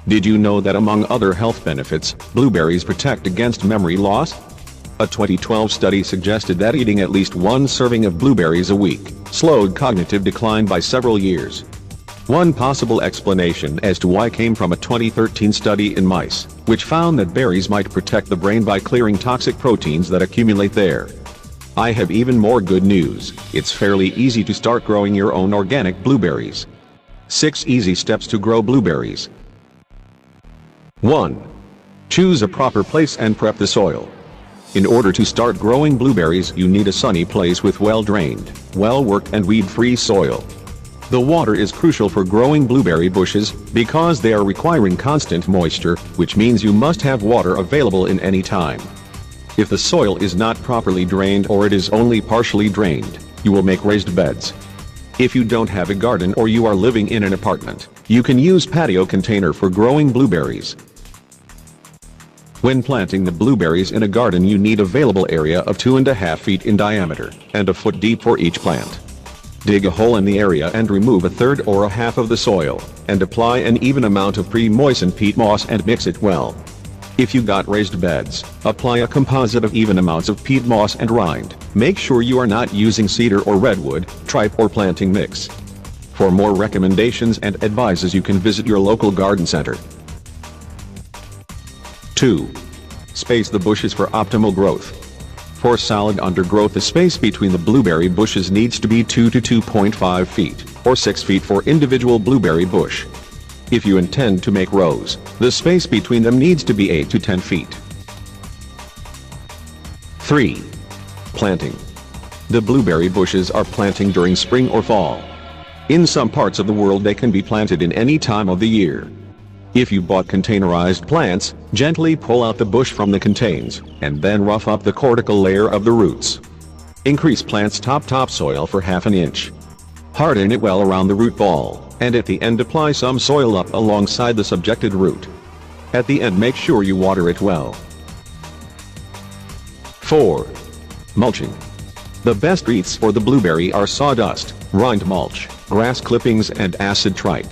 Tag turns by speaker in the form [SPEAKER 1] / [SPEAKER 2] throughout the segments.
[SPEAKER 1] Did you know that among other health benefits, blueberries protect against memory loss? A 2012 study suggested that eating at least one serving of blueberries a week slowed cognitive decline by several years. One possible explanation as to why came from a 2013 study in mice, which found that berries might protect the brain by clearing toxic proteins that accumulate there. I have even more good news. It's fairly easy to start growing your own organic blueberries. 6 easy steps to grow blueberries. 1. Choose a proper place and prep the soil. In order to start growing blueberries, you need a sunny place with well-drained, well-worked and weed-free soil. The water is crucial for growing blueberry bushes because they are requiring constant moisture, which means you must have water available in any time. If the soil is not properly drained or it is only partially drained, you will make raised beds. If you don't have a garden or you are living in an apartment, you can use patio container for growing blueberries. When planting the blueberries in a garden, you need available area of 2.5 feet in diameter and a foot deep for each plant. Dig a hole in the area and remove a third or a half of the soil, and apply an even amount of pre-moistened peat moss and mix it well. If you got raised beds, apply a composite of even amounts of peat moss and rind. Make sure you are not using cedar or redwood, tripe or planting mix. For more recommendations and advices, you can visit your local garden center. 2. Space the bushes for optimal growth. For solid undergrowth, the space between the blueberry bushes needs to be 2 to 2.5 feet, or 6 feet for individual blueberry bush. If you intend to make rows, the space between them needs to be 8 to 10 feet. 3. Planting. The blueberry bushes are planting during spring or fall. In some parts of the world they can be planted in any time of the year. If you bought containerized plants, gently pull out the bush from the contains, and then rough up the cortical layer of the roots. Increase plant's topsoil for ½ inch. Harden it well around the root ball, and at the end apply some soil up alongside the subjected root. At the end, make sure you water it well. 4. Mulching. The best wreaths for the blueberry are sawdust, rind mulch, grass clippings and acid tripe.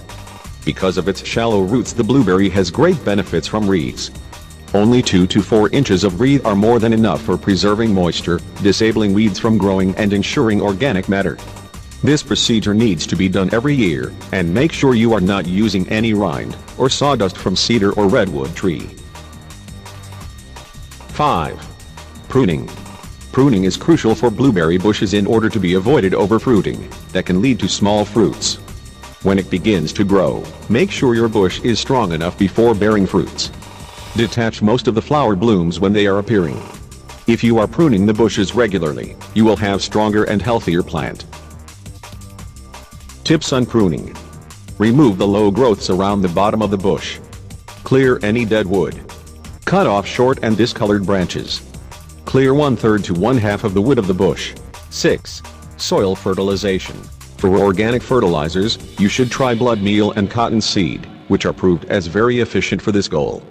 [SPEAKER 1] Because of its shallow roots, the blueberry has great benefits from wreaths. Only 2 to 4 inches of wreath are more than enough for preserving moisture, disabling weeds from growing and ensuring organic matter. This procedure needs to be done every year, and make sure you are not using any rind or sawdust from cedar or redwood tree. 5. Pruning. Pruning is crucial for blueberry bushes in order to be avoided overfruiting that can lead to small fruits. When it begins to grow, make sure your bush is strong enough before bearing fruits. Detach most of the flower blooms when they are appearing. If you are pruning the bushes regularly, you will have stronger and healthier plant. Tips on pruning. Remove the low growths around the bottom of the bush. Clear any dead wood. Cut off short and discolored branches. Clear 1/3 to 1/2 of the wood of the bush. 6. Soil fertilization. For organic fertilizers, you should try blood meal and cottonseed, which are proved as very efficient for this goal.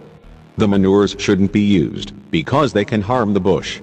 [SPEAKER 1] The manures shouldn't be used, because they can harm the bush.